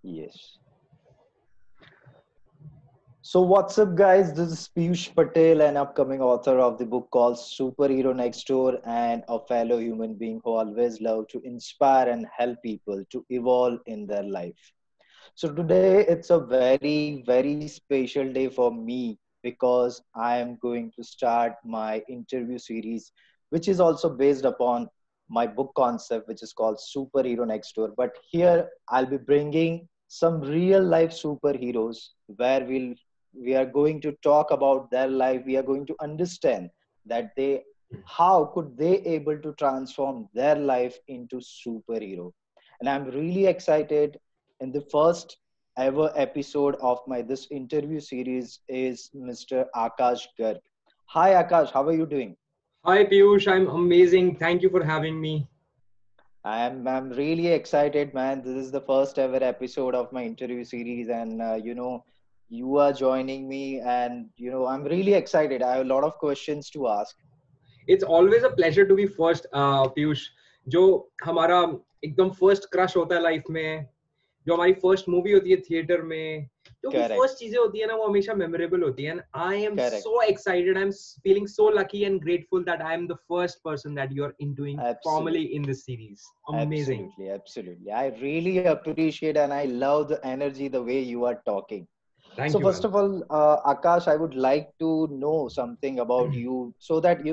Yes. So what's up, guys? This is Piyush Patel, an upcoming author of the book called Superhero Next Door, and a fellow human being who always love to inspire and help people to evolve in their life. So today it's a very special day for me because I am going to start my interview series, which is also based upon my book concept, which is called Superhero Next Door. But here I'll be bringing some real life superheroes where we are going to talk about their life. We are going to understand that they how could they able to transform their life into superhero. And I'm really excited. In the first ever episode of my this interview series is Mr. Akash Garg. Hi Akash, how are you doing? Hi Piyush, I'm amazing. Thank you for having me. I'm really excited, man. This is the first ever episode of my interview series, and you are joining me, and I'm really excited. I have a lot of questions to ask. It's always a pleasure to be first, Piyush. जो हमारा एकदम first crush होता है life में, जो हमारी first movie होती है थिएटर में, जो भी Correct, फर्स्ट चीजें होती है ना वो हमेशा मेमोरेबल होती है. And I am correct. So excited, I am feeling so lucky and grateful that I am the first person that you are interviewing formally Absolutely, in this series. Amazing. absolutely. I really appreciate and I love the energy, the way you are talking. Thank So you first man. of all, Akash, I would like to know something about you so that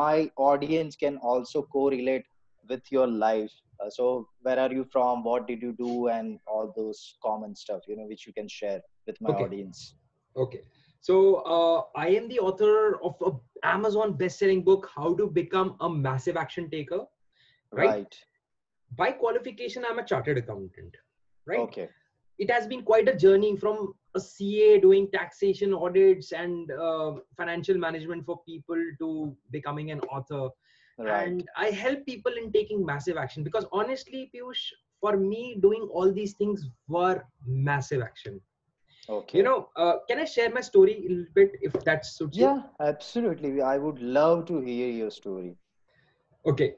my audience can also correlate with your life. So where are you from? What did you do? And all those common stuff, which you can share with my Okay. audience. Okay. So I am the author of a Amazon best-selling book, How to Become a Massive Action Taker. Right? Right. By qualification, I'm a chartered accountant. Right? Okay. It has been quite a journey from a CA doing taxation audits and financial management for people to becoming an author. Right. And I help people in taking massive action because honestly, Piyush, for me, doing all these things were massive action. Okay. Can I share my story a little bit if that suits you? Yeah, absolutely. I would love to hear your story. Okay.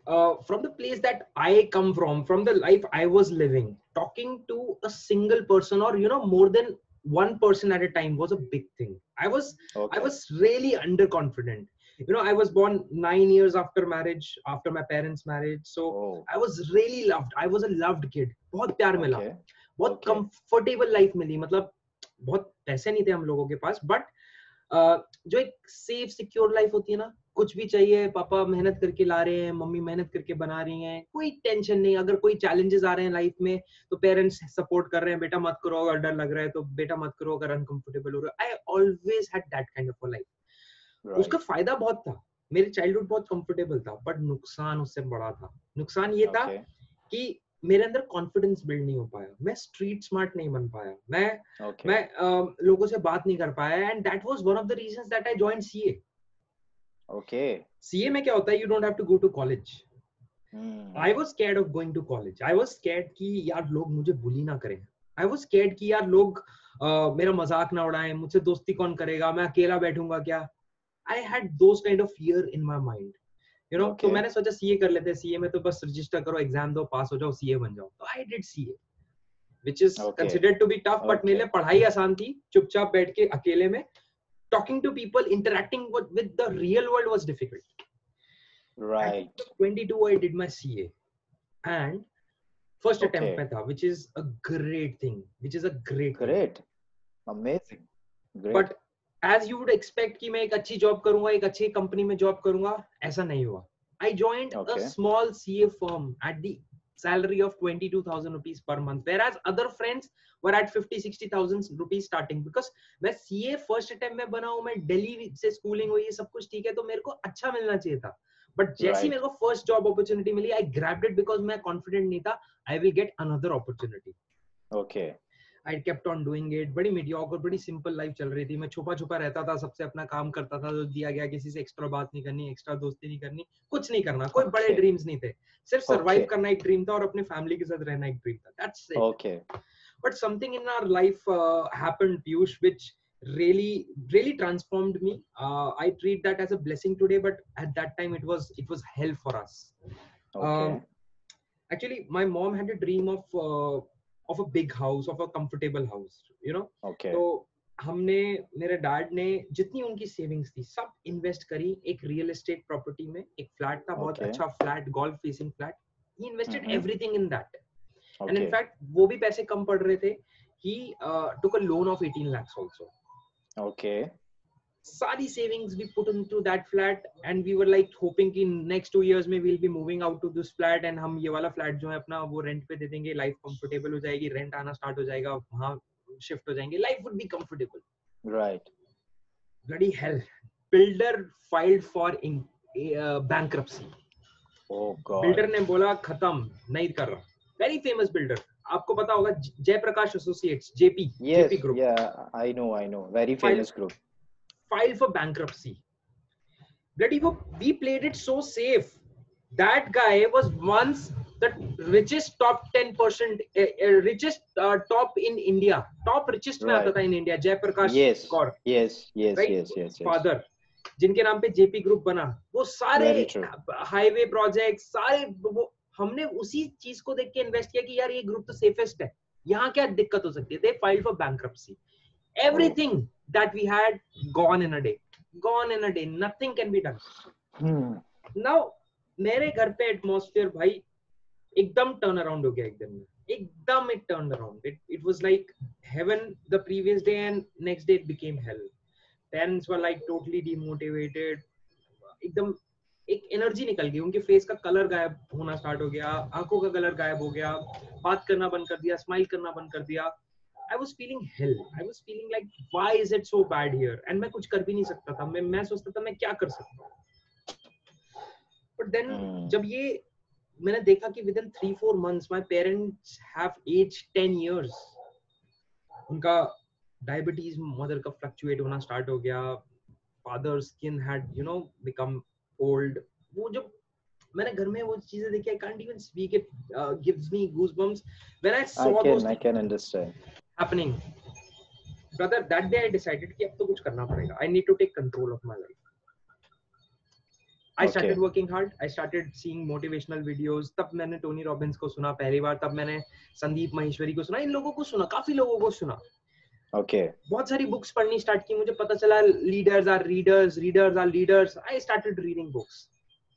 From the place that I come from the life I was living, talking to a single person or more than one person at a time was a big thing. I Okay. was really underconfident. I was born 9 years after marriage, after my parents' marriage. So Oh, I was really loved. I was a loved kid. बहुत प्यार मिला, okay. बहुत Okay. comfortable life मिली. मतलब बहुत पैसे नहीं थे हम लोगों के पास, but जो एक सेफ सिक्योर लाइफ होती है ना, कुछ भी चाहिए पापा मेहनत करके ला रहे हैं, मम्मी मेहनत करके बना रही हैं, कोई टेंशन नहीं. अगर कोई चैलेंजेस आ रहे हैं लाइफ में तो पेरेंट्स सपोर्ट कर रहे हैं, बेटा मत करो अगर डर लग रहा है तो बेटा मत करो अगर अनकंफर्टेबल हो रहा है. I always had that kind of life. उसका Right. फायदा बहुत था, मेरे चाइल्डहुड बहुत कंफर्टेबल था, बट नुकसान उससे बड़ा था. नुकसान ये था Okay. कि मेरे अंदर कॉन्फिडेंस बिल्ड नहीं हो पाया, मैं स्ट्रीट स्मार्ट नहीं बन पाया, मैं Okay. लोगों से बात नहीं कर पाया. And that was one of the reasons that I joined CA. Okay. CA में क्या होता है, you don't have to go to college. Hmm. I was scared of going to college. I was scared कि यार लोग मुझे बुली ना करें. आई वाज स्कैर्ड कि यार लोग मेरा मजाक ना उड़ाएं, मुझसे दोस्ती कौन करेगा, मैं अकेला बैठूंगा क्या. I had those kind of fear in my mind. तो Okay. मैंने सोचा सीए कर लेते हैं. सीए में तो बस रजिस्टर करो, एग्जाम दो, पास हो जाओ, सीए बन जाओ. तो I did CA which is Okay. considered to be tough, but मेरे लिए Okay. पढ़ाई आसान थी. चुपचाप बैठ के अकेले में talking to people, interacting with the real world was difficult. At Right. age of 22 I did my CA and first attempt Okay. में था, which is a great thing, Great. Amazing. Great. but as you would expect कि मैं एक अच्छी job करूंगा, एक अच्छी company में जॉब करूंगा, ऐसा नहीं हुआ. I joined a Okay. small CA firm at the salary of 22,000 rupees per month, whereas other friends were at 50-60,000 rupees starting. Because मैं CA first attempt में बना हूँ, मैं दिल्ली से स्कूलिंग हुई है, सब कुछ ठीक है, तो मेरे को अच्छा मिलना चाहिए था. बट जैसे ही Right. मेरे को फर्स्ट जॉब अपॉर्चुनिटी मिली, आई ग्रैब्ड इट बिकॉज मैं कॉन्फिडेंट नहीं था I will get another opportunity. Okay. I kept on doing it. बड़ी मीडियोकर, बड़ी सिंपल लाइफ चल रही थी. मैं छुपा छुपा रहता था, सबसे अपना काम करता था जो दिया गया, किसी से एक्स्ट्रा बात नहीं करनी, एक्स्ट्रा दोस्ती नहीं करनी, कुछ नहीं करना. कोई बड़े Okay. ड्रीम्स नहीं थे, सिर्फ सरवाइव Okay. करना एक ड्रीम था और अपने फैमिली के साथ रहना एक ड्रीम था. That's it. Okay. But something in our life happened, Piyush, which really transformed me. I treat that as a blessing today, but at that time it was hell for us. um, Okay. Actually my mom had a dream of of a big house, of a comfortable house, you know. Okay. तो हमने, मेरे dad ने जितनी उनकी savings थी सब invest करी एक रियल एस्टेट प्रॉपर्टी में. एक फ्लैट था, बहुत Okay. अच्छा flat, golf facing flat. He invested everything in that. And in Okay. Fact वो भी पैसे कम पड़ रहे थे. ही took a loan of 18 lakhs also. Okay. सारी savings we put into that flat and we were like hoping कि next 2 years में we'll be moving out to this flat and हम ये वाला flat जो है अपना वो rent पे दे देंगे, life comfortable हो जाएगी, rent आना start हो जाएगा, वहाँ shift हो जाएंगे, life would be comfortable. Right. Bloody hell, builder filed for bankruptcy. Oh God. builder ने बोला खत्म, नहीं कर रहा. Very famous builder, आपको पता होगा, Jaiprakash associates, JP. Yes. JP Group. Yeah, I know. Very famous group. Filed for bankruptcy. Bloody, we played it so safe. That guy was once the richest top 10%, richest top in India. Top richest में आता था in India. Jayaprakash Yes. Kaur. Yes. Right? Yes. Father. जिनके नाम पे JP Group बना. वो सारे highway projects, सारे वो हमने उसी चीज को देख के इन्वेस्ट किया कि यार ये ग्रुप तो सेफेस्ट है. यहाँ क्या दिक्कत हो सकती है? They filed for bankruptcy. Everything that we had gone in a day. Nothing can be done. Now मेरे घर पे एटमॉस्फेयर भाई एकदम टर्न अराउंड हो गया. एकदम it turned around. It was like heaven the previous day and next day it became hell. Parents were like totally demotivated. एकदम एक एनर्जी निकल गई. उनके फेस का कलर गायब होना स्टार्ट हो गया, आंखों का कलर गायब हो गया, बात करना बंद कर दिया, स्माइल करना बंद कर दिया. I was feeling hell. I was feeling like why is it so bad here? And मैं कुछ कर भी नहीं सकता था. मैं सोचता था मैं क्या कर सकता हूँ. But then जब ये मैंने देखा कि within 3-4 months my parents have aged 10 years. उनका डायबिटीज मदर का फ्लक्चुएट होना स्टार्ट हो गया. Father's skin had become old. वो जब मैंने घर में वो चीजें देखी, I can't even speak it. Gives me goosebumps when I saw those. I can understand. Happening. Brother, that day I decided कि अब तो कुछ करना पड़ेगा. I need to take control of my life. I started working hard. I started seeing motivational videos. तब मैंने Tony Robbins को सुना पहली बार. तब मैंने संदीप महेश्वरी को सुना. इन लोगों को सुना, काफी लोगों को सुना. बहुत सारी बुक्स पढ़नी स्टार्ट की. मुझे पता चला leaders are readers, readers are leaders. I started reading books.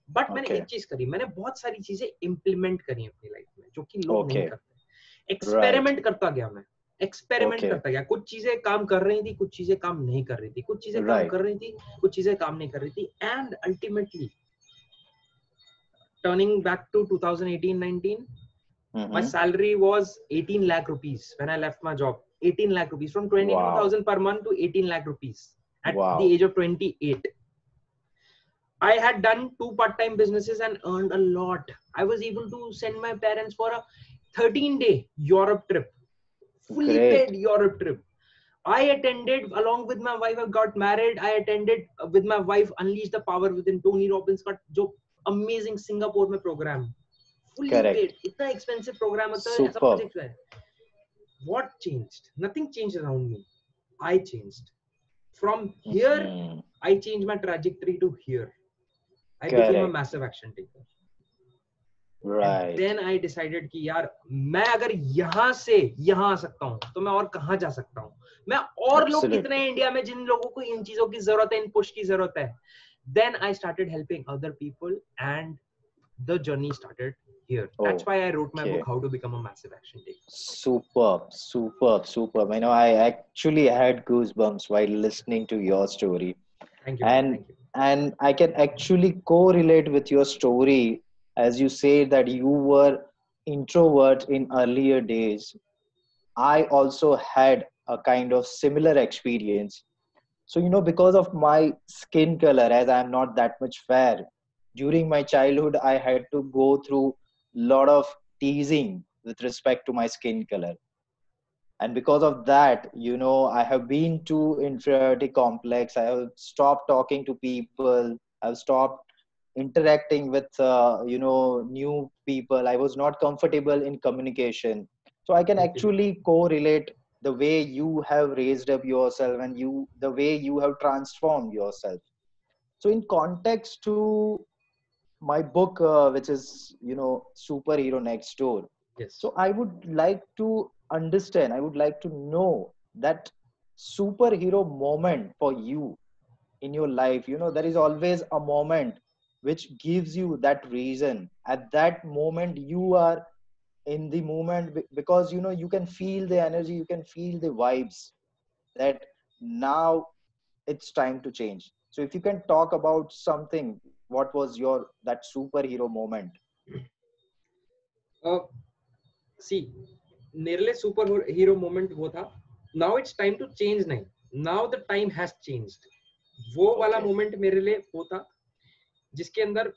But मैंने एक चीज करी, मैंने बहुत सारी चीजें इम्प्लीमेंट करी अपनी लाइफ में जो कि लोग नहीं करते. एक्सपेरिमेंट करता गया मैं. करता गया. कुछ चीजें काम कर रही थी, कुछ चीजें काम नहीं कर रही थी, कुछ चीजें काम कर रही थी, कुछ चीजें काम नहीं कर रही थी. And ultimately turning back to 2018-19, my salary was 18 lakh rupees when I left my job. 18 lakh rupees, from 22,000 per month to 18 lakh rupees at the age of 28. I had done 2 part-time businesses and earned a lot. I was able to send my parents for a 13-day Europe trip. Fully paid Europe trip. I attended along with my wife. I got married. I attended with my wife Unleash the Power Within, Tony Robbins का जो amazing Singapore में program. Fully paid. इतना expensive program होता है. ऐसा project है. What changed? Nothing changed around me. I changed. From here, I changed my trajectory to here. I became a massive action taker. Right. And then I decided कि यार मैं अगर यहाँ से यहाँ आ सकता हूँ तो मैं और कहाँ जा सकता हूँ. मैं और लोग कितने हैं इंडिया में जिन लोगों को इन चीजों की जरूरत है, इन पुश की जरूरत है. Then I started helping other people and the journey started here. That's why I wrote my book, How to Become a Massive Action Taker. Superb. I know I actually had goosebumps while listening to your story. Thank you. And I can actually correlate with your story, as you say that you were introvert in earlier days. I also had a kind of similar experience. So, because of my skin color, as I'm not that much fair, during my childhood, I had to go through a lot of teasing with respect to my skin color. And because of that, I have been to inferiority complex. I have stopped talking to people. I've stopped interacting with, new people. I was not comfortable in communication. So I can actually correlate the way you have raised up yourself and the way you have transformed yourself. So in context to my book, which is, Superhero Next Door, Yes. So I would like to understand, I would like to know that superhero moment for you in your life. There is always a moment which gives you that reason. At that moment, you are in the moment because you can feel the energy, you can feel the vibes that now it's time to change. So if you can talk about something, what was your that superhero moment? uh, see, मेरे लिए super hero moment वो था, now it's time to change, नहीं, now the time has changed, वो वाला Okay. Moment मेरे लिए वो था जिसके अंदर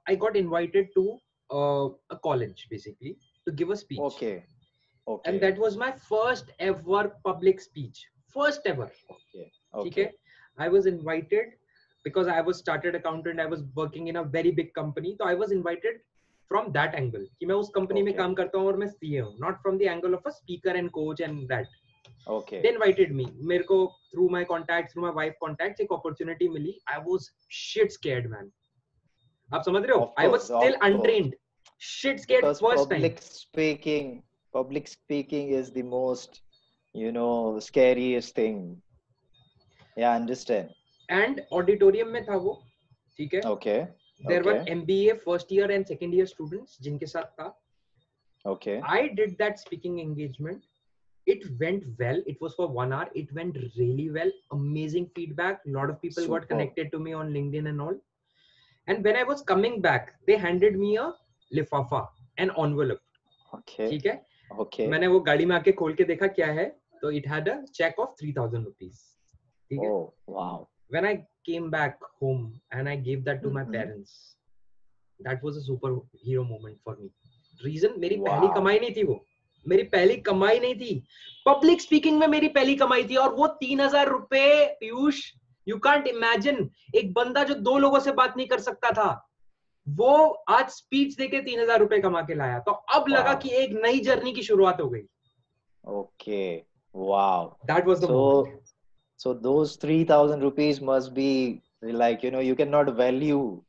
I got invited to a college basically to give a speech, Okay. And Okay. That was my first ever public speech, first ever, Okay. ठीक है. Okay. I was invited because I was started accountant, I was working in a very big company, so I was invited from that angle कि मैं उस company में Okay. काम करता हूँ और मैं सीए हूँ, not from the angle of a speaker and coach and that. Okay. They invited me, मेरे को through my contacts, through my wife contacts एक opportunity milli. I was shit scared, man. आप समझ रहे हो? Of I was course. still Of course. untrained, shit scared Because first time. public speaking is the most, scariest thing. Yeah, I understand. And auditorium में था वो, ठीक है. Okay. There were Okay. MBA first year and second year students जिनके साथ था. Okay. I did that speaking engagement. It went well. It was for 1 hour. It went really well. Amazing feedback. A lot of people got Super. connected to me on LinkedIn and all. And when I was coming back, they handed me a lifafa, an envelope. Okay. ठीक है. Okay. मैंने वो गाड़ी में आके खोल के देखा क्या है, तो it had a check of 3,000 rupees. ठीक है. Oh, wow. When I came back home and I gave that to my Mhm. parents, that was a superhero moment for me. Reason, मेरी पहली Wow. कमाई नहीं थी वो, मेरी पहली कमाई नहीं थी, पब्लिक स्पीकिंग में मेरी पहली कमाई थी, और वो 3,000 रुपए, पीयूष, यू कांट इमेजिन. एक बंदा जो 2 लोगों से बात नहीं कर सकता था, वो आज स्पीच देके 3,000 रुपए कमा के लाया. तो अब लगा Wow. कि एक नई जर्नी की शुरुआत हो गई. Okay. Wow. That was the moment. So those 3,000 rupees must be like, you cannot value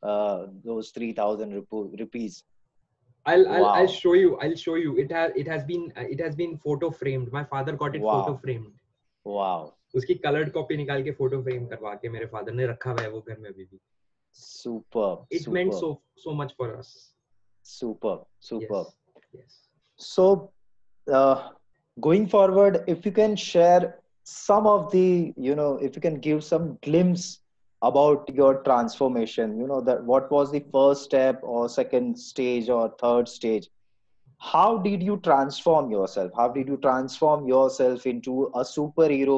those 3,000 rupees. I'll Wow. show you. I'll show you. It has been photo framed. My father got it photo Wow. framed. Wow. उसकी coloured copy निकाल के photo frame करवा के मेरे father ने रखा हुआ है वो घर में अभी भी. Superb. It meant Superb. so much for us. Superb. Superb. Yes. Yes. So, going forward, if you can share some of the, if you can give some glimpse about your transformation, that what was the first step or second stage or third stage? How did you transform yourself? How did you transform yourself into a superhero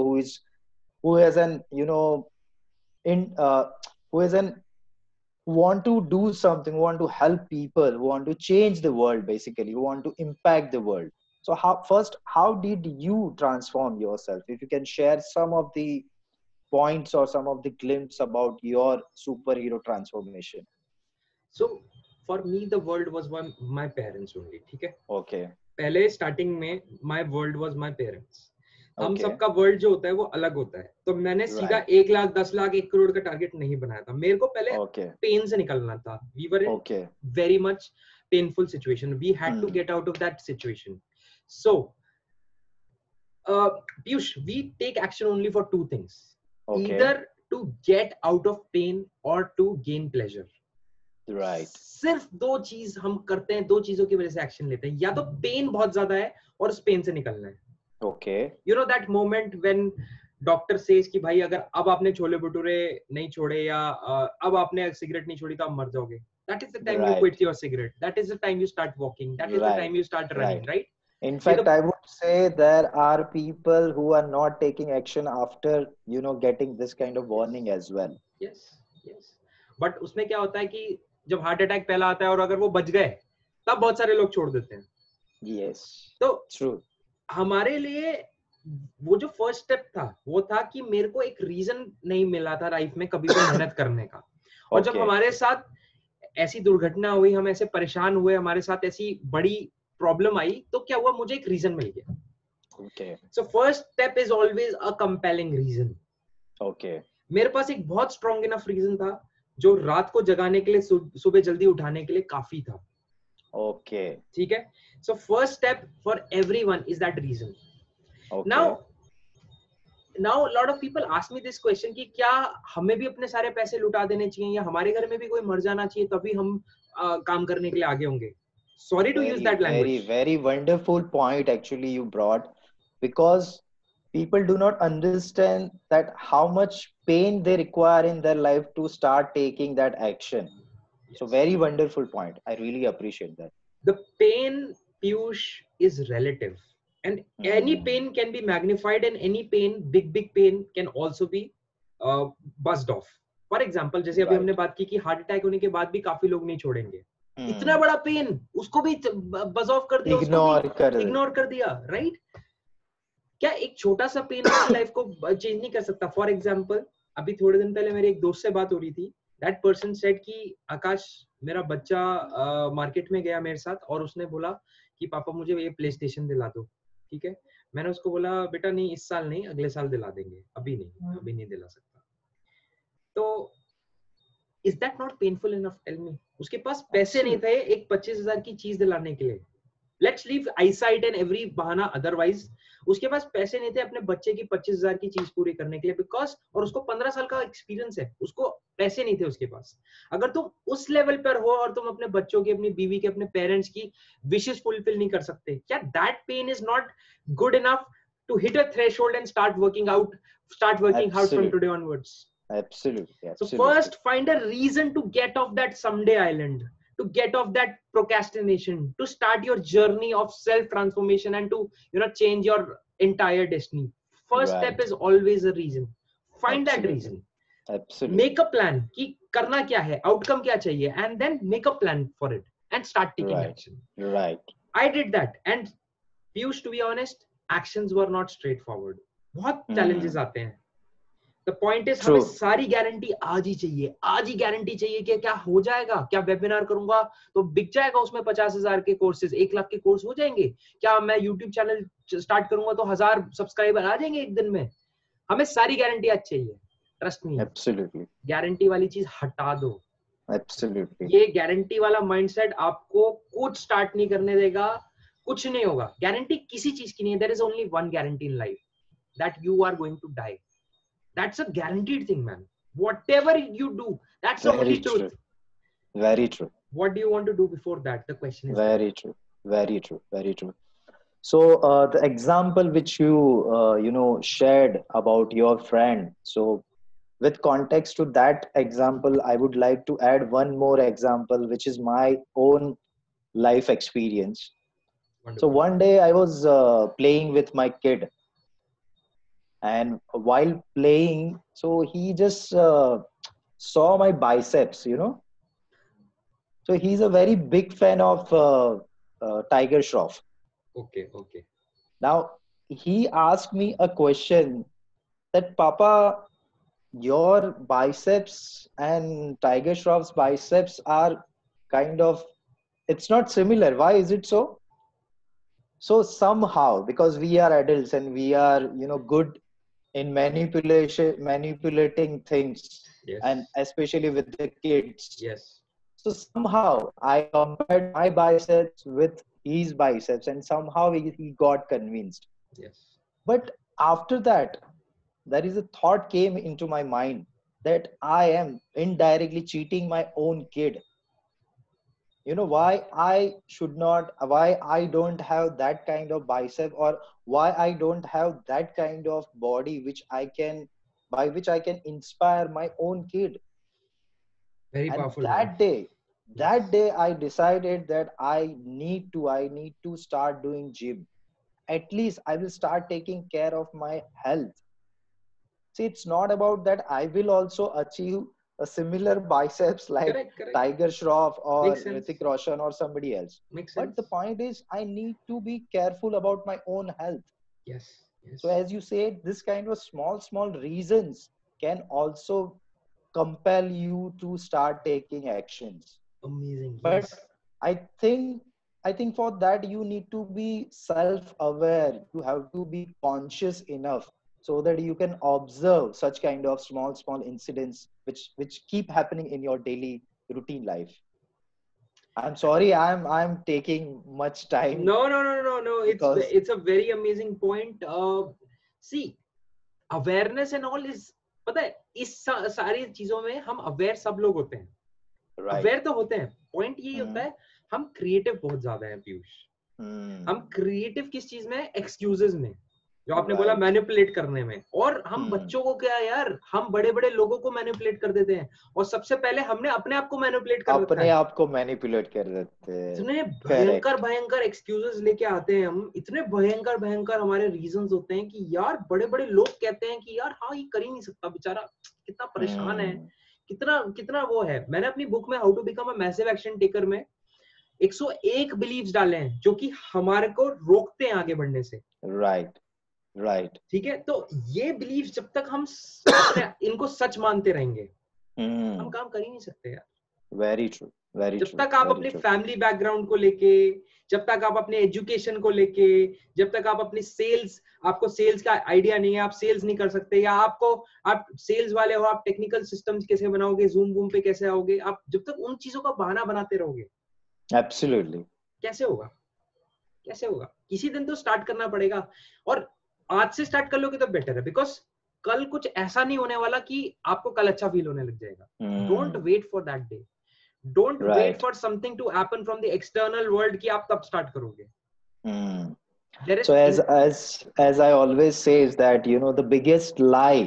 who has an, in who is an who want to do something, who want to help people, who want to change the world, basically, who want to impact the world. So how did you transform yourself? If you can share some of the points or some of the glimpse about your superhero transformation. So for me the world was my parents only. ठीक है. Okay. पहले starting में my world was my parents. हम Okay. सबका world जो होता है वो अलग होता है. तो मैंने सीधा Right. 1 लाख 10 लाख 1 करोड़ का टारगेट नहीं बनाया था. मेरे को पहले Okay. पेन से निकलना था. We were in Okay. very much painful situation. We had to get out of that situation. So Piyush, we take action only for 2 things. Okay. Either to get out of pain or to gain pleasure. Right. सिर्फ 2 चीज हम करते हैं, 2 चीजों की वजह से action लेते हैं. या तो पेन बहुत ज्यादा है और उस पेन से निकलना है. Okay. You know that moment when doctor says कि भाई अगर अब आपने छोले भटूरे नहीं छोड़े या अब आपने सिगरेट नहीं छोड़ी तो आप मर जाओगे. That is the time you Right. quit your cigarette. That is the time you start walking. That is the Right. time you start running, right? In fact, I would say there are people who are not taking action after, getting this kind of warning as well. Yes, yes. But उसमें क्या होता है कि जब heart attack पहला आता है और अगर वो बच गए तब बहुत सारे लोग छोड़ देते हैं. Yes. तो True. हमारे लिए वो जो फर्स्ट स्टेप था वो था कि मेरे को एक रीजन नहीं मिला था लाइफ में कभी भी मेहनत करने का. और जब Okay. हमारे साथ ऐसी दुर्घटना हुई, हम ऐसे परेशान हुए, हमारे साथ ऐसी बड़ी प्रॉब्लम आई, तो क्या हुआ, मुझे एक रीजन मिल गया. Okay. So first step is always a compelling reason. Okay. मेरे पास एक बहुत स्ट्रॉन्ग इनफ रीजन था जो रात को जगाने के लिए, सुबह जल्दी उठाने के लिए काफी था. Okay. ठीक है. So first step for everyone is that reason. Okay. Now a lot of people ask me this question कि क्या हमें भी अपने सारे पैसे लुटा देने चाहिए या हमारे घर में भी कोई मर जाना चाहिए तभी हम काम करने के लिए आगे होंगे. Sorry to use that language. Very wonderful point actually you brought, because people do not understand that how much pain they require in their life to start taking that action. Yes. So very wonderful point. I really appreciate that. The pain, Piyush, is relative, and any pain can be magnified, and any pain, big pain, can also be buzzed off. For example, जैसे अभी हमने बात की कि heart attack होने के बाद भी काफी लोग नहीं छोड़ेंगे. इतना बड़ा पेन, उसको भी बज ऑफ कर दिया, इग्नोर कर दिया, राइट? क्या एक छोटा सा पेन आपकी लाइफ को चेंज नहीं कर सकता? फॉर एग्जाम्पल, अभी थोड़े दिन पहले मेरे एक दोस्त से बात हो रही थी. दैट पर्सन सेड कि आकाश, मेरा बच्चा मार्केट में गया मेरे साथ और उसने बोला कि पापा मुझे ये प्ले स्टेशन दिला दो. ठीक है, मैंने उसको बोला बेटा नहीं, इस साल नहीं, अगले साल दिला देंगे, अभी नहीं दिला सकता. तो is that not painful enough? Tell me. उसके पास पैसे नहीं थे एक 25,000 की चीज दिलाने के लिए. Let's leave eyesight and every बहाना अदरवाइज. उसके पास पैसे नहीं थे अपने बच्चे की 25,000 की चीज पूरी करने के लिए, बिकॉज, और उसको 15 साल का एक्सपीरियंस है, उसको पैसे नहीं थे उसके पास. अगर तुम उस लेवल पर हो और तुम अपने बच्चों की, अपनी बीवी के, अपने पेरेंट्स की विशेस फुलफिल नहीं कर सकते, क्या that pain is not good enough to hit a threshold and start working hard from today onwards? Absolutely. So first find a reason to get off that someday island, to get off that procrastination, to start your journey of self transformation and to change your entire destiny. First step is always a reason. Find that reason. Absolutely. Make a plan कि करना क्या है, outcome क्या चाहिए, and then make a plan for it and start taking action. Right. I did that, and Piyush, to be honest, actions were not straightforward. बहुत challenges आते हैं. The point is, हमें सारी गारंटी आज ही गारंटी चाहिए कि क्या हो जाएगा, क्या वेबिनार करूंगा तो बिक जाएगा, उसमें 50,000 के कोर्सेज, 1 लाख के कोर्स हो जाएंगे, क्या मैं यूट्यूब चैनल स्टार्ट करूंगा तो 1000 सब्सक्राइबर आ जाएंगे एक दिन में. हमें सारी गारंटी आज चाहिए. Trust me. Absolutely. गारंटी वाली चीज हटा दो. Absolutely. ये गारंटी वाला माइंडसेट आपको कुछ स्टार्ट नहीं करने देगा, कुछ नहीं होगा. गारंटी किसी चीज की नहीं है. There is only one guarantee in life, that you are going to die. That's a guaranteed thing, man. Whatever you do, that's the only truth. Very true. What do you want to do before that? The question is very true. Very true. So the example which you shared about your friend. So with context to that example, I would like to add one more example, which is my own life experience. Wonderful. So one day I was playing with my kid. And while playing, so he just saw my biceps, So he's a very big fan of Tiger Shroff. Okay. Now, he asked me a question that, Papa, your biceps and Tiger Shroff's biceps are kind of, it's not similar. Why is it so? So somehow, because we are adults and we are, good in manipulating things, yes, and especially with the kids. Yes. So somehow I compared my biceps with his biceps, and somehow he got convinced. Yes. But after that, there is a thought came into my mind that I am indirectly cheating my own kid. Why I don't have that kind of bicep, or why I don't have that kind of body by which I can inspire my own kid. Very powerful. And that day I decided that I need to start doing gym. At least I will start taking care of my health. See, it's not about that I will also achieve a similar biceps like correct. Tiger Shroff or Hrithik Roshan or somebody else. Makes but sense. The point is, I need to be careful about my own health. Yes. So as you said, this kind of small reasons can also compel you to start taking actions. Amazing. But yes. I think for that you need to be self-aware. You have to be conscious enough so that you can observe such kind of small incidents which keep happening in your daily routine life. I'm sorry, I'm taking much time No. because It's a very amazing point. See, awareness and all is, पता है इस सारी चीजों में हम aware सब लोग होते हैं, right. अवेयर तो होते हैं, पॉइंट यही होता Hmm. है हम क्रिएटिव बहुत ज्यादा हैं पीयूष। Hmm. हम क्रिएटिव किस चीज में, एक्सक्यूजेस में, जो आपने बोला Right. मैनिपुलेट करने में। और हम Hmm. बच्चों को क्या यार, हम बड़े बड़े लोगों को मैनिपुलेट कर देते हैं, और सबसे पहले हमने अपने आप को मैनिपुलेट कर रखा अपने है। आप को मैनिपुलेट कर देते हैं। इतने Correct. भयंकर एक्सक्यूजेस लेके आते हैं हम, इतने भयंकर हमारे रीजंस होते हैं कि यार बड़े बड़े लोग कहते हैं कि यार हाँ ये कर ही नहीं सकता बेचारा, कितना परेशान है, Hmm. कितना कितना वो है। मैंने अपनी बुक में how to become a massive action taker में 101 बिलीव्स डाले हैं जो कि हमारे को रोकते हैं आगे बढ़ने से। Right. Right. ठीक है, तो ये बिलीव्स जब तक हम अपने इनको सच मानते रहेंगे, हम Hmm. काम कर ही नहीं सकते यार। Very true. Very जब true. तक आप Very अपने true. फैमिली बैकग्राउंड को लेके, जब तक आप अपने एजुकेशन को लेके, जब तक आप अपनी सेल्स, आपको सेल्स का आइडिया नहीं है, आप सेल्स नहीं कर सकते, या आपको, आप सेल्स वाले हो, आप टेक्निकल सिस्टम्स कैसे बनाओगे, जूम बूम पे कैसे आओगे, आप जब तक उन चीजों का बहाना बनाते रहोगे, Absolutely. कैसे होगा, कैसे होगा? किसी दिन तो स्टार्ट करना पड़ेगा, और आज से स्टार्ट कर लोगे तो बेटर है, बिकॉज कल कुछ ऐसा नहीं होने वाला कि आपको कल अच्छा फील होने लग जाएगा। Don't Hmm. Wait for that day, don't wait Right. For something to happen from the external world कि आप तब स्टार्ट करोगे। Hmm. There So is as I always say is that the biggest lie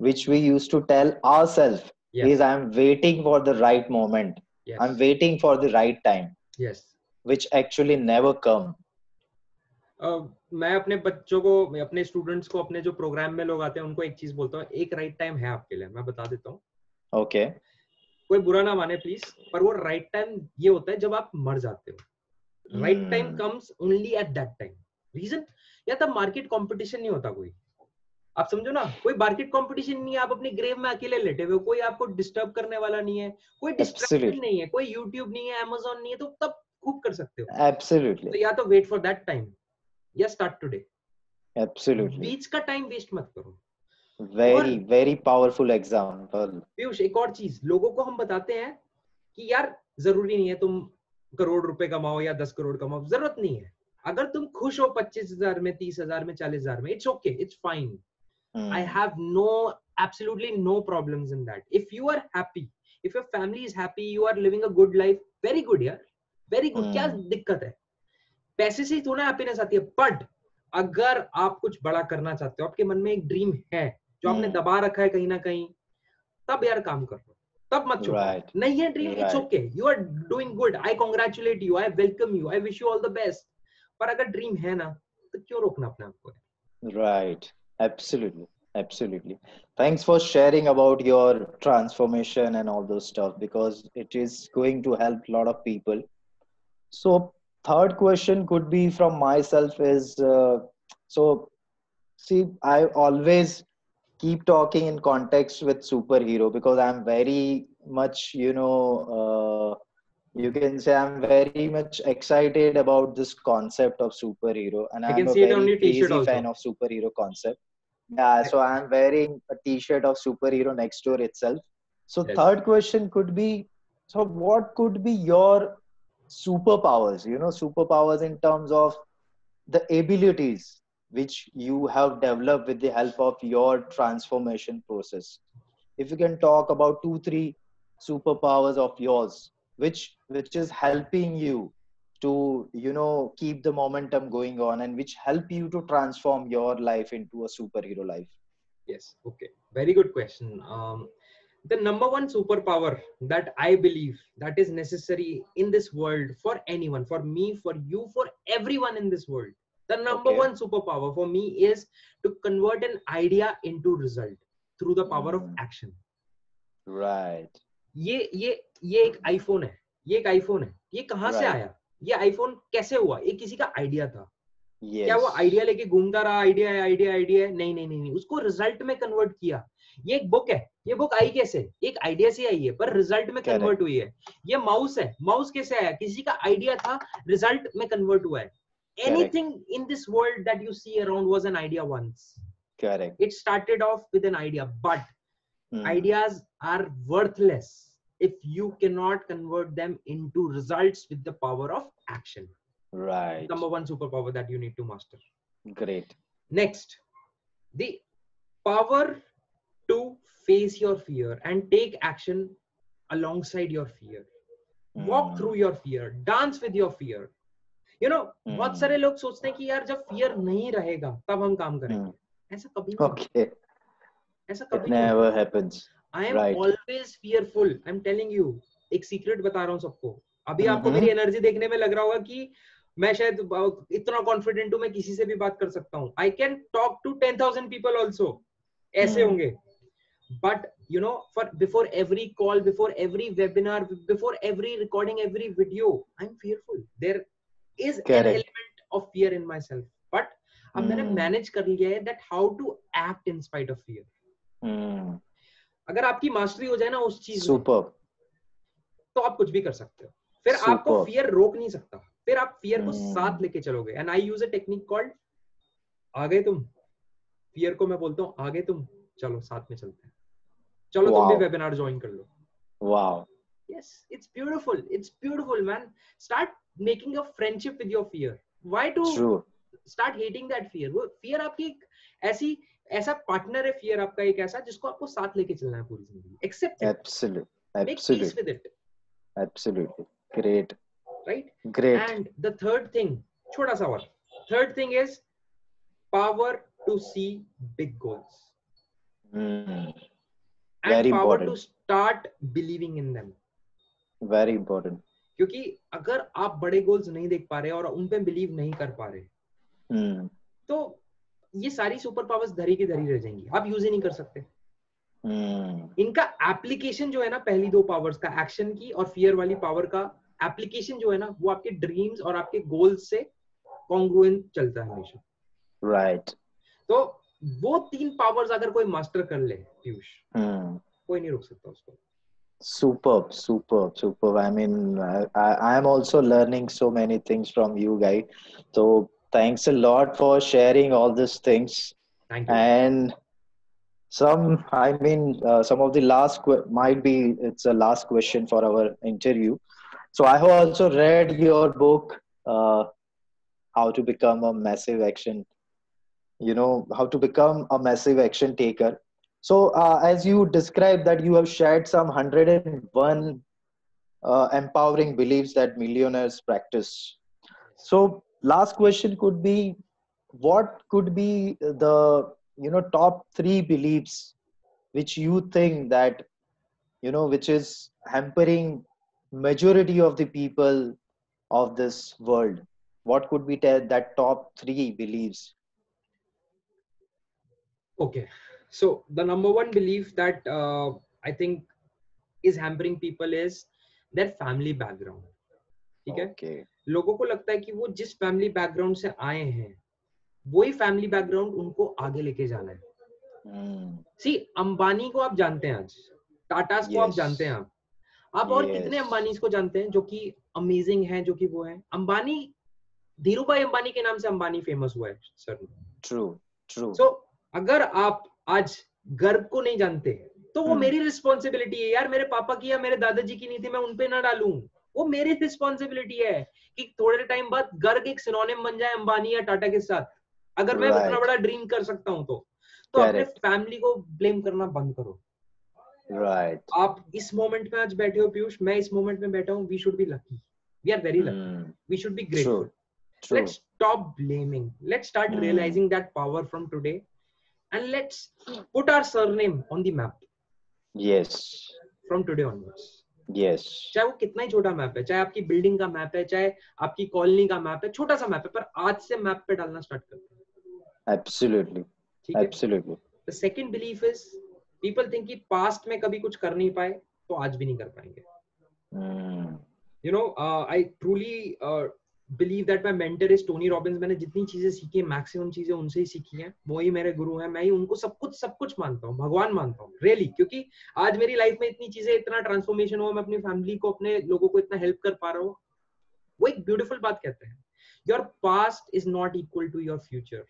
which we used to tell ourselves yes is I'm waiting for the right moment. Yes I'm waiting for the right time, yes. which actually never come. मैं अपने बच्चों को, अपने students को, अपने जो programme में लोग आते हैं उनको एक चीज बोलता हूँ, एक राइट टाइम है आपके लिए, मैं बता देता हूँ। Okay. कोई बुरा ना माने प्लीज, पर वो राइट टाइम ये होता है जब आप मर जाते हो। Right time Hmm. Comes only at that time. Reason, या तब मार्केट कंपटीशन नहीं होता कोई, आप समझो ना, कोई मार्केट कंपटीशन नहीं है, आप अपनी ग्रेव में अकेले लेटे हुए हो, कोई आपको डिस्टर्ब करने वाला नहीं है, कोई डिस्ट्रैक्शन Absolutely. नहीं है, कोई यूट्यूब नहीं है, अमेजोन नहीं है, तो तब खूब कर सकते हो। Absolutely. तो या तो वेट फॉर दैट टाइम या स्टार्ट टुडे। Absolutely. बीच का टाइम वेस्ट मत करो। और Very, very powerful example. Piyush एक और चीज, लोगों को हम बताते हैं कि यार जरूरी नहीं है तुम करोड़ रुपए कमाओ या 10 करोड़ कमाओ, जरूरत नहीं है। अगर तुम खुश हो 25,000 में, 30,000 में, 40,000 में, it's okay, it's fine. I Hmm. have absolutely no problems in that. If you are happy, if your family is happy, you are living a good life, very good यार, very good। क्या Hmm. दिक्कत है? पैसे से ही थोड़ा happiness आती है, but अगर आप कुछ बड़ा करना चाहते हो, आपके मन में एक ड्रीम है जो आपने Hmm. दबा रखा है कहीं ना कहीं, तब यार काम कर लो, तब मत छुपाओ। Right. नहीं है dream, it's Right. Okay, you are doing good, I congratulate you, I welcome you, I wish you all the best. पर अगर ड्रीम है ना, तो क्यों रोकना अपने आप को? Right. Absolutely. Absolutely. Thanks for sharing about your transformation and all those stuff because it is going to help a lot of people. So, third question could be from myself is so see, I always keep talking in context with superhero because I'm very much, you can say I'm very much excited about this concept of superhero, and I I'm can a see it on very your t-shirt crazy fan also. of superhero concept. Yeah, so I'm wearing a t-shirt of superhero next door itself. So Yes. third question could be, so what could be your superpowers? Superpowers in terms of the abilities which you have developed with the help of your transformation process. If you can talk about 2 3 superpowers of yours which is helping you to keep the momentum going on and which help you to transform your life into a superhero life. Yes. Okay. Very good question. The number one superpower that I believe that is necessary in this world for anyone, for me, for you, for everyone in this world. The number Okay. one superpower for me is to convert an idea into result through the power of action. Right. ये एक iPhone है, ये एक iPhone है, ये कहाँ से Right. आया? ये आईफोन कैसे हुआ? ये किसी का आइडिया था। Yes. क्या वो आइडिया लेके घूमता रहा, आइडिया है, आइडिया आइडिया है? नहीं, उसको रिजल्ट में कन्वर्ट किया। ये एक बुक है, ये बुक आई कैसे? एक आइडिया से आई है, पर रिजल्ट में कन्वर्ट हुई है। ये माउस है, माउस कैसे आया? किसी का आइडिया था, रिजल्ट में कन्वर्ट हुआ है। Anything in this world that you see around was an idea once. Correct. It started off with an idea, but ideas are worthless if you cannot convert them into results with the power of action. Right. Number one superpower that you need to master. Great. Next, the power to face your fear and take action alongside your fear. Walk through your fear, dance with your fear. You know, बहुत सारे लोग सोचते हैं कि यार जब fear नहीं रहेगा तब हम काम करेंगे. ऐसा कभी नहीं. Okay. ऐसा कभी It नहीं. never happens. I am Right. always fearful. I'm telling you. एक secret बता रहा हूँ सबको. अभी आपको मेरी एनर्जी देखने में लग रहा होगा कि मैं शायद इतना कॉन्फिडेंट हूं, मैं किसी से भी बात कर सकता हूं. I can talk to 10,000 people also. ऐसे होंगे. But you know, for before every call, before every webinar, before every recording, every video, I'm fearful. There is an element of fear in myself. But अब मैंने manage कर लिया है that how to act in spite of fear. अगर आपकी mastery हो जाए ना उस चीज में, तो आप कुछ भी कर सकते हो. फिर आपको फियर रोक नहीं सकता. फिर आप फियर को साथ लेके चलोगे. And I use a technique called आ गए तुम. फियर को मैं बोलता हूँ आ गए तुम, चलो साथ में चलते हैं, चलो तुम भी वेबिनार ज्वाइन कर लो. Wow. Yes, it's beautiful man. Start making a friendship with your fear. Why to start hating that fear? वो fear आपकी ऐसा पार्टनर है. फियर आपका एक ऐसा जिसको आपको साथ लेके चलना है पूरी जिंदगी. Accept it. Absolutely. Make peace with it. Absolutely. Great. Right? Great. And the third thing, छोटा सा और. Third thing is power to see big goals. And Very power important. to start believing in them. Very important. क्योंकि अगर आप बड़े goals नहीं देख पा रहे और उन पे बिलीव नहीं कर पा रहे, तो ये सारी सुपर पावर्स धरी की धरी रह जाएंगी. आप यूज ही नहीं कर सकते. इनका एप्लीकेशन जो है ना, पहली दो पावर्स का, एक्शन की और फियर वाली पावर का एप्लीकेशन जो है ना, वो आपके ड्रीम्स और आपके गोल्स से कॉन्ग्रुएंट चलता है हमेशा. राइट. तो वो तीन पावर्स अगर कोई मास्टर कर ले पीयूष, कोई नहीं रोक सकता उसको. Superb. I mean, I am also learning so many things from you guys. So thanks a lot for sharing all these things. Thank you. And some of the last might be it's a last question for our interview. So I have also read your book, How to Become a Massive Action. How to become a massive action taker. So as you described that you have shared some 101 empowering beliefs that millionaires practice. So last question could be, what could be the top 3 beliefs which you think that which is hampering majority of the people of this world? What could be that top 3 beliefs? Okay. So the number one belief that I think is hampering people is their family background. ठीक है? Okay. लोगों को लगता है कि वो जिस family background से आए हैं, वही फैमिली बैकग्राउंड उनको आगे लेके जाना है. See, अंबानी को आप जानते हैं आज, टाटास को आप जानते हैं आप और कितने अंबानीज को जानते हैं जो कि अमेजिंग हैं, जो कि वो हैं. अंबानी, धीरूभाई अंबानी के नाम से अंबानी फेमस हुआ है सर. ट्रू. So अगर आप आज गर्व को नहीं जानते, तो वो मेरी रिस्पॉन्सिबिलिटी है यार. मेरे पापा की या मेरे दादाजी की नहीं थी, मैं उनपे ना डालूं. वो मेरी रिस्पॉन्सिबिलिटी है कि थोड़े टाइम बाद गर्व एक सिनोनिम बन जाए अंबानी या टाटा के साथ. अगर मैं इतना बड़ा ड्रीम कर सकता हूं तो अपने फैमिली को ब्लेम करना बंद करो. राइट. आप इस मोमेंट में आज बैठे हो पीयूष, मैं इस मोमेंट में बैठा हूं. We should be lucky. We are very lucky. We should be grateful. Let's stop blaming. Let's start realizing that power from today. And let's put our surname on the map. Yes. From today onwards. Yes. चाहे वो कितना ही छोटा map है, चाहे आपकी building का map है, चाहे आपकी कॉलोनी का मैप है, छोटा सा मैप है, पर आज से मैप पे डालना स्टार्ट करते हैं. Absolutely. Absolutely. The second belief is people think कि past में कभी कुछ कर नहीं पाए तो आज भी नहीं कर पाएंगे. I truly believe that my mentor is Tony Robbins. मैंने जितनी चीजें सीखी है, मैक्सिमम चीजें उनसे ही सीखी हैं. वो ही मेरे गुरु हैं. मैं ही उनको सब कुछ मानता हूँ, भगवान मानता हूँ, रियली. क्योंकि आज मेरी लाइफ में इतनी चीजें, इतना ट्रांसफॉर्मेशन हुआ, मैं अपनी फैमिली को, अपने लोगों को इतना हेल्प कर पा रहा हूँ. वो एक ब्यूटीफुल बात कहते हैं, your past is not equal to your future.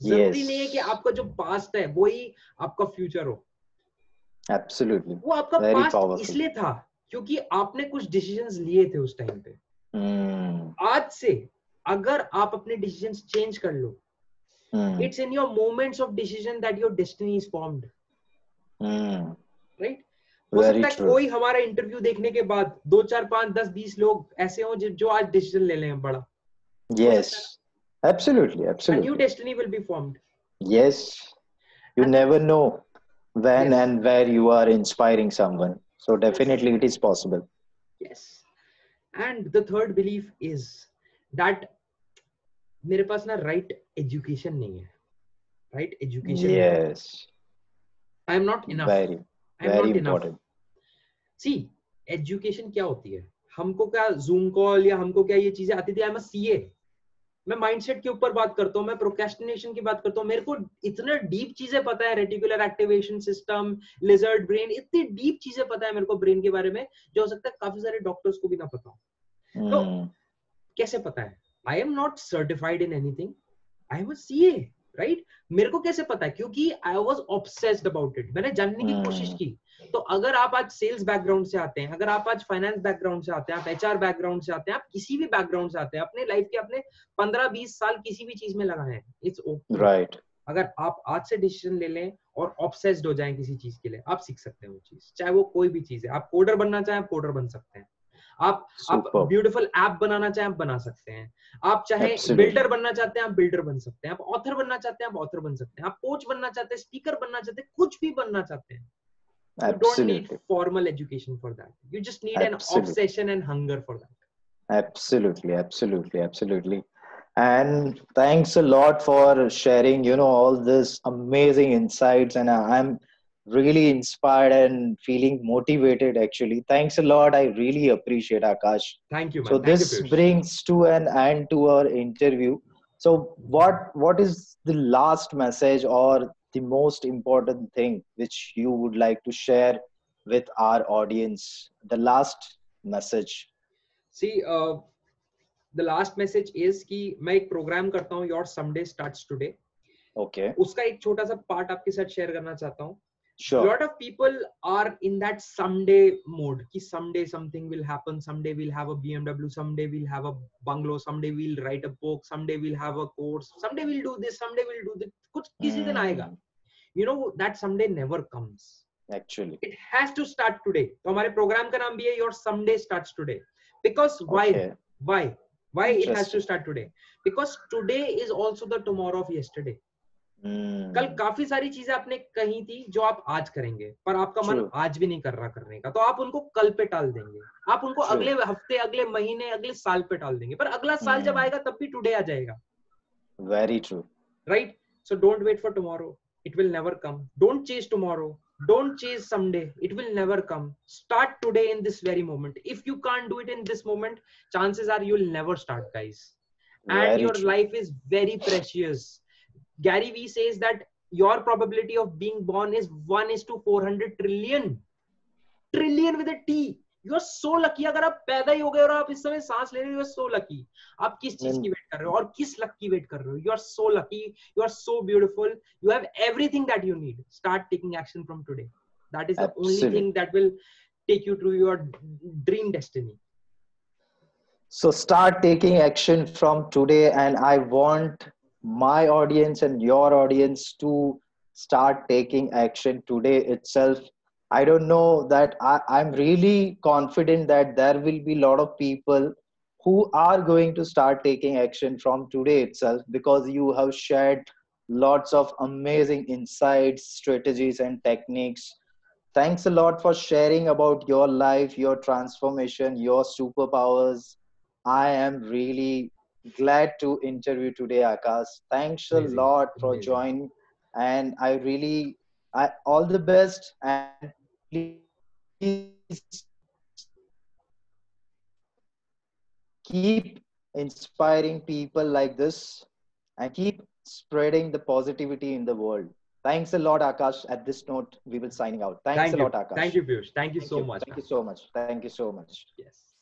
जरूरी नहीं है कि आपका जो पास्ट है वो ही आपका फ्यूचर हो. Absolutely. वो आपका Very पास्ट powerful. इसलिए था क्योंकि आपने कुछ डिसीजंस लिए थे उस टाइम पे। Mm. आज से अगर आप अपने डिसीजंस चेंज कर लो, Mm. It's in your moments of decision that your destiny is formed, Mm. Right? हो Very सकता है true. कोई हमारा इंटरव्यू देखने के बाद 2 4 5 10 20 लोग ऐसे हो जो आज डिसीजन ले लें बड़ा, हो सकता है Yes. Absolutely. ना, a new Absolutely. destiny will be formed. Yes. You And the never know when yes, and where you are inspiring someone. So yes, definitely it is possible. yes. And the third belief is that मेरे पास ना right education नहीं है, right education नहीं है, Yes. I am not enough, Very, I am very not enough. important. See, education क्या होती है? हमको क्या जूम कॉल या हमको क्या ये चीजें आती थी? I am a CA. मैं माइंडसेट के ऊपर बात करता हूँ, मैं प्रोक्रेस्टिनेशन की बात करता हूँ, मेरे को इतना डीप चीजें पता है, reticular activation system, lizard brain, इतनी डीप चीजें पता है मेरे को ब्रेन के बारे में, जो हो सकता है काफी सारे डॉक्टर्स को भी ना पता हो। तो Mm. कैसे पता है? आई am not certified in anything, I am a CA, right? मेरे को कैसे पता है? क्योंकि I was obsessed about it, मैंने जानने की कोशिश Mm. की। तो अगर आप आज सेल्स बैकग्राउंड से आते हैं, अगर आप आज फाइनेंस बैकग्राउंड से आते हैं, आप एचआर बैकग्राउंड से आते हैं, आप किसी भी बैकग्राउंड से आते हैं, अपने लाइफ के अपने 15-20 साल किसी भी चीज में लगाए हैं, इट्स ओके। Right. अगर आप आज से डिसीजन ले लें और ऑब्सेस्ड हो जाएं किसी चीज के लिए, आप सीख सकते हैं वो चीज, चाहे वो कोई भी चीज है। आप कोडर बनना चाहें, आप कोडर बन सकते हैं। आप Superb. ब्यूटीफुल ऐप बनाना चाहें, आप बना सकते हैं। आप चाहे Absolutely. बिल्डर बनना चाहते हैं, आप बिल्डर बन सकते हैं। आप ऑथर बनना चाहते हैं, आप ऑथर बन सकते हैं। आप कोच बनना चाहते हैं, स्पीकर बनना चाहते हैं, कुछ भी बनना चाहते हैं। You don't need Absolutely. formal education for that. You just need an Absolutely. obsession and hunger for that. Absolutely. Absolutely. Absolutely. And thanks a lot for sharing, all this amazing insights. And I'm really inspired and feeling motivated actually. Thanks a lot. I really appreciate Akash. Thank you, So man. Thank you, this Piyush. brings to an end to our interview. So what is the last message or the most important thing which you would like to share with our audience? The last message. See, the last message is कि मैं एक programme करता हूँ, Your Someday Starts Today. Okay. उसका एक छोटा सा part आपके साथ शेयर करना चाहता हूँ। Sure. Lot of people are in that someday mode कि someday something will happen, someday we'll have a BMW, someday we'll have a bungalow, someday we'll write a book, someday we'll have a course, someday we'll do this, someday we'll do that. कुछ किसी दिन आएगा. You know that someday never comes. Actually. It has to start today. तो हमारे programme का नाम भी है Your Someday Starts Today. Because why? Okay. Why it has to Interesting. start today? Because today is also the tomorrow of yesterday. कल Mm. काफी सारी चीजें आपने कही थी जो आप आज करेंगे, पर आपका मन True. आज भी नहीं कर रहा करने का, तो आप उनको कल पे टाल देंगे, आप उनको True. अगले हफ्ते, अगले महीने, अगले साल पे टाल देंगे, पर अगला साल जब आएगा तब भी टुडे आ जाएगा। Very true. Right? So don't wait for tomorrow, it will never come. Don't chase tomorrow, don't chase someday, it will never come. Start today in this very moment. If you can't do it in this moment, chances are you'll never start, guys. And Very your true. life is very precious. Gary Vee says that your probability of being born is 1 is to 400 trillion. Trillion with a T. You are so lucky. अगर आप पैदा ही हो गए और आप इस समय सांस ले रहे हो, you are so lucky. आप किस चीज की वेट कर रहे हो और किस लक की वेट कर रहे हो? You are so lucky. You are so beautiful. You have everything that you need. Start taking action from today. That is the only thing that will take you to your dream destiny. So start taking action from today, and I want my audience and your audience to start taking action today itself. I don't know that I'm really confident that there will be a lot of people who are going to start taking action from today itself, because you have shared lots of amazing insights, strategies, and techniques. Thanks a lot for sharing about your life, your transformation, your superpowers. I am really glad to interview today, Akash. Thanks a Amazing. lot for Amazing. joining, and I all the best. And please keep inspiring people like this, and keep spreading the positivity in the world. Thanks a lot, Akash. At this note, we will signing out. Thanks a Thank you. lot, Akash. Thank you, Piyush. Thank you Thank so you. much, Thank man. you so much. Thank you so much. Yes.